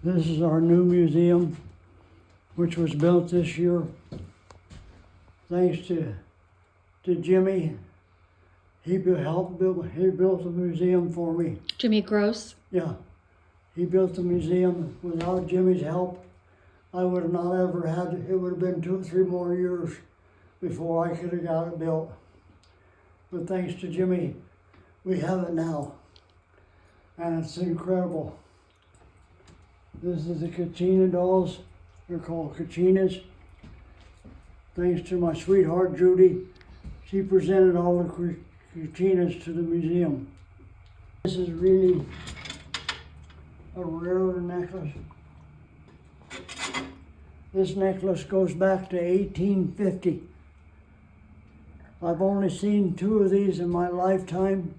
This is our new museum, which was built this year. Thanks to Jimmy. He built the museum for me. Jimmy Gross? Yeah, he built the museum. Without Jimmy's help, I would have not ever had it. It would have been 2 or 3 more years before I could have got it built. But thanks to Jimmy, we have it now. And it's incredible. This is the Kachina dolls. They're called Kachinas. Thanks to my sweetheart, Judy. She presented all the Kachinas to the museum. This is really a rare necklace. This necklace goes back to 1850. I've only seen 2 of these in my lifetime.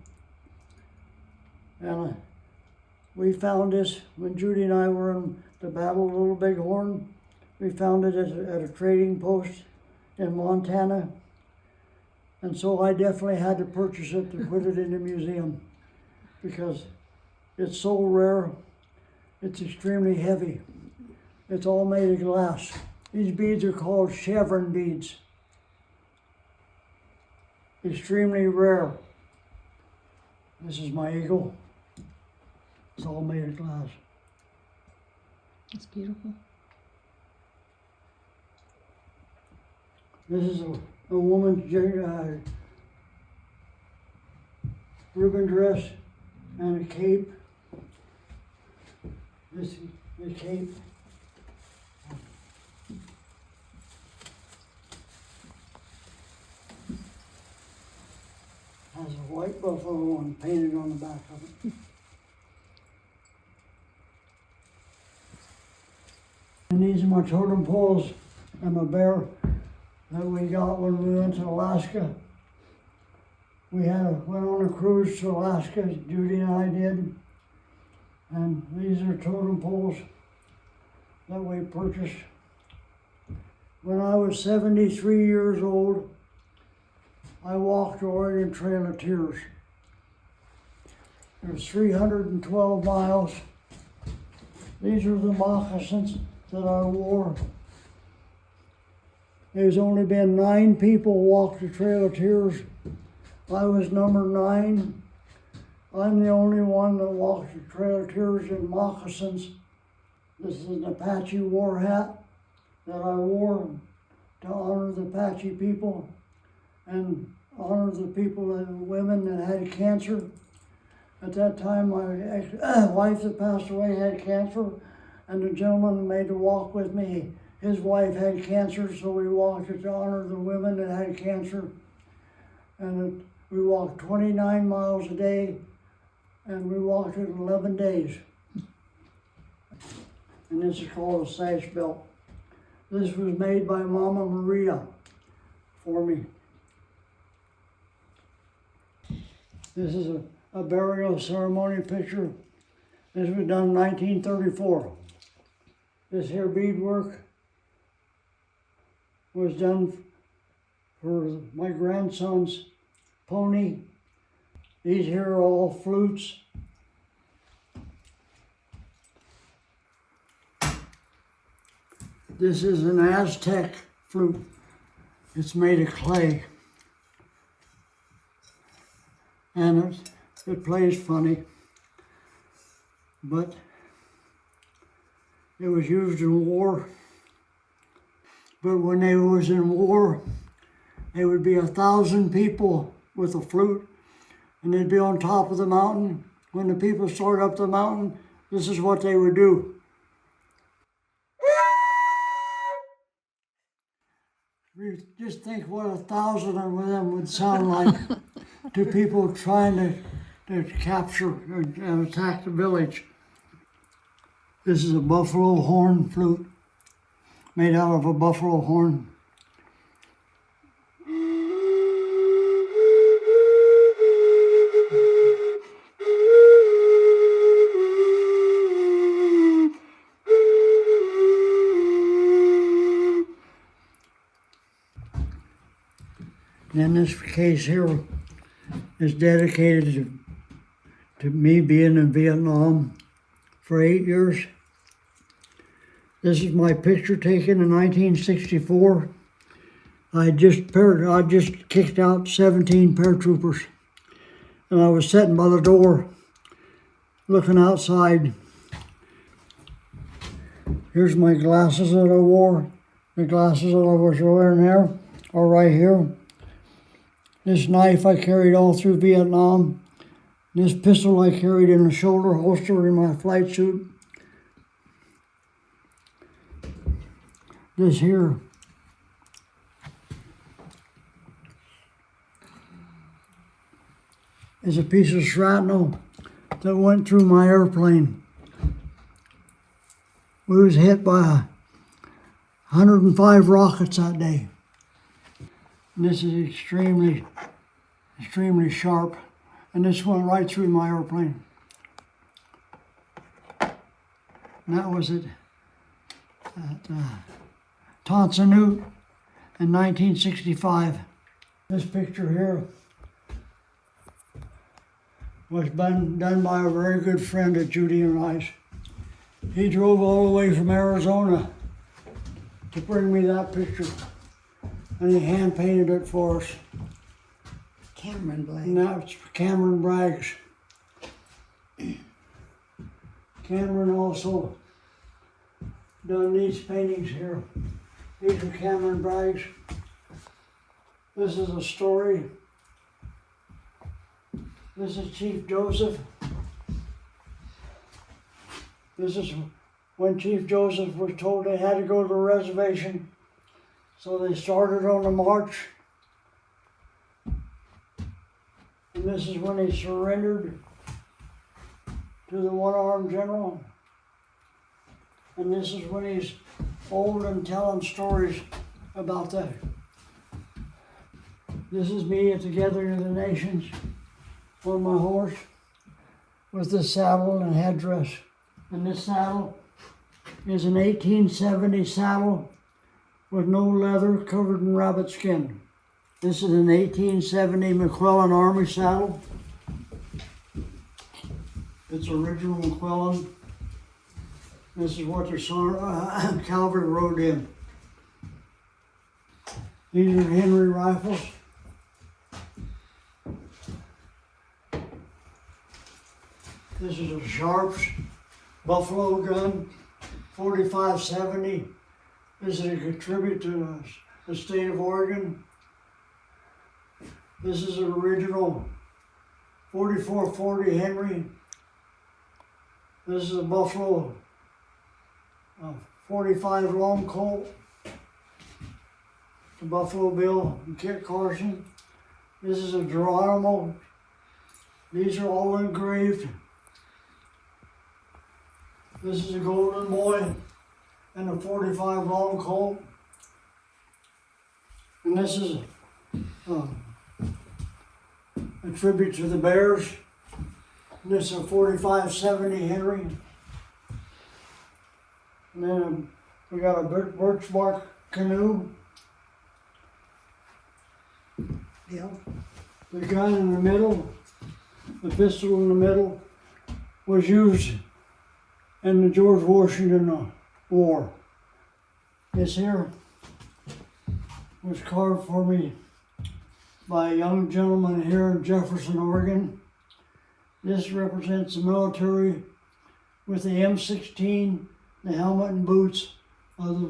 And we found this when Judy and I were in the Battle of Little Bighorn. We found it at a trading post in Montana. And so I definitely had to purchase it to put it in the museum because it's so rare. It's extremely heavy. It's all made of glass. These beads are called chevron beads. Extremely rare. This is my eagle. It's all made of glass. It's beautiful. This is a woman's ribbon dress and a cape. This is the cape. Has a white buffalo one painted on the back of it. And these are my totem poles and my bear that we got when we went to Alaska. We went on a cruise to Alaska, Judy and I did. And these are totem poles that we purchased. When I was 73 years old, I walked the Oregon Trail of Tears. It was 312 miles. These are the moccasins that I wore. There's only been 9 people walk the Trail of Tears. I was number 9. I'm the only one that walked the Trail of Tears in moccasins. This is an Apache war hat that I wore to honor the Apache people and honor the women that had cancer. At that time, my ex-wife that passed away had cancer, and the gentleman made the walk with me. His wife had cancer, so we walked to honor the women that had cancer. And we walked 29 miles a day, and we walked it 11 days. And this is called a sash belt. This was made by Mama Maria for me. This is a burial ceremony picture. This was done in 1934. This here beadwork was done for my grandson's pony. These here are all flutes. This is an Aztec flute. It's made of clay. And it plays funny, but it was used in war. But when they was in war, there would be 1,000 people with a flute, and they'd be on top of the mountain. When the people soared up the mountain, this is what they would do. Just think what 1,000 of them would sound like to people trying to capture and attack the village. This is a buffalo horn flute made out of a buffalo horn. And this case here is dedicated to me being in Vietnam for 8 years. This is my picture taken in 1964. I just kicked out 17 paratroopers. And I was sitting by the door, looking outside. Here's my glasses that I wore. The glasses that I was wearing there are right here. This knife I carried all through Vietnam. This pistol I carried in the shoulder holster in my flight suit. This here is a piece of shrapnel that went through my airplane. We was hit by 105 rockets that day. And this is extremely sharp. And this went right through my airplane. And that was at Tonsanute in 1965. This picture here was done by a very good friend of Judy and I's. He drove all the way from Arizona to bring me that picture, and he hand painted it for us. Cameron Blake. And that's Cameron Bragg's. Cameron also done these paintings here. These are Cameron Bragg's. This is a story. This is Chief Joseph. This is when Chief Joseph was told they had to go to the reservation. So they started on the march. And this is when he surrendered to the one-armed general. And this is when he's old and telling stories about that. This is me at the Gathering of the Nations on my horse with the saddle and headdress. And this saddle is an 1870 saddle with no leather, covered in rabbit skin. This is an 1870 McClellan Army saddle. It's original McClellan. This is what the cavalry rode in. These are Henry rifles. This is a Sharps Buffalo gun, 4570. This is a tribute to the state of Oregon. This is an original 4440 Henry. This is a Buffalo 45 Long Colt. The Buffalo Bill and Kit Carson. This is a Geronimo. These are all engraved. This is a Golden Boy and a 45 Long Colt. And this is a tribute to the Bears. And this is a 4570 Henry. And then we got a birch bark canoe. Bill. The gun in the middle, the pistol in the middle, was used in the George Washington War. This here was carved for me by a young gentleman here in Jefferson, Oregon. This represents the military with the M16, the helmet and boots of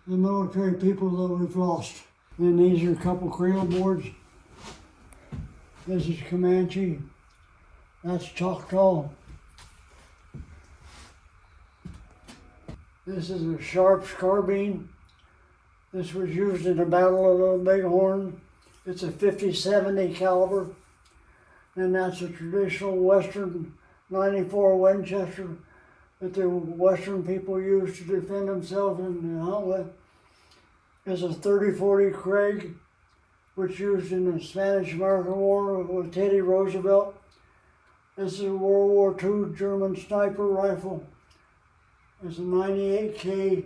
the military people that we've lost. And these are a couple Creole boards. This is Comanche. That's Choctaw. This is a Sharps carbine. This was used in the Battle of the Bighorn. It's a 50-70 caliber. And that's a traditional Western 94 Winchester that the Western people used to defend themselves and hunt with. There's a 30-40 Craig, which used in the Spanish-American War with Teddy Roosevelt. This is a World War II German sniper rifle. It's a 98K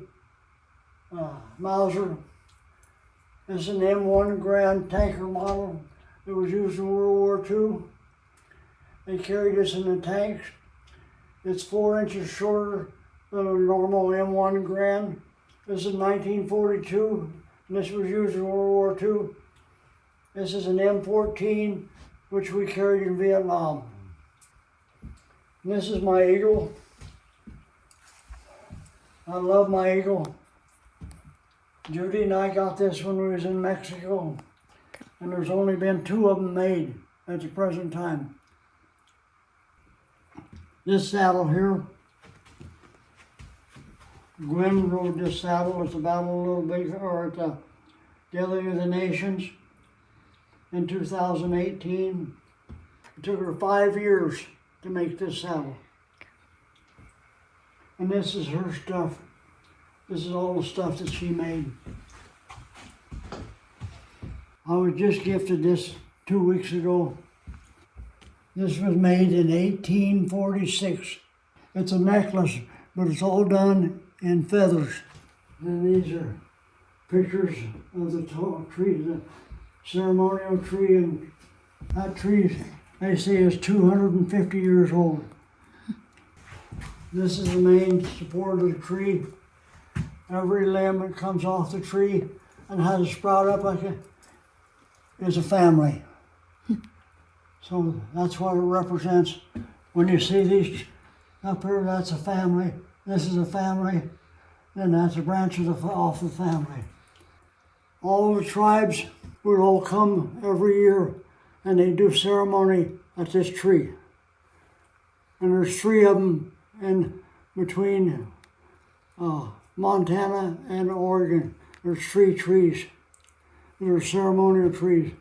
Mauser. It's an M1 Grand tanker model that was used in World War II. They carried this in the tanks. It's 4 inches shorter a normal M1 Grand. This is 1942, and this was used in World War II. This is an M14, which we carried in Vietnam. And this is my eagle. I love my eagle. Judy and I got this when we was in Mexico, and there's only been 2 of them made at the present time. This saddle here, Gwen rode this saddle at the Battle of Little Big, or at the Gathering of the Nations in 2018. It took her 5 years to make this saddle. And this is her stuff. This is all the stuff that she made. I was just gifted this 2 weeks ago. This was made in 1846. It's a necklace, but it's all done in feathers. And these are pictures of the tall tree, the ceremonial tree, and that tree, they say, is 250 years old. This is the main support of the tree. Every limb that comes off the tree and has a sprout up like it is a family. So that's what it represents. When you see these up here, that's a family. This is a family. Then that's a branch off the family. All the tribes would all come every year, and they do ceremony at this tree. And there's 3 of them in between Montana and Oregon. There's 3 trees. They're ceremonial trees.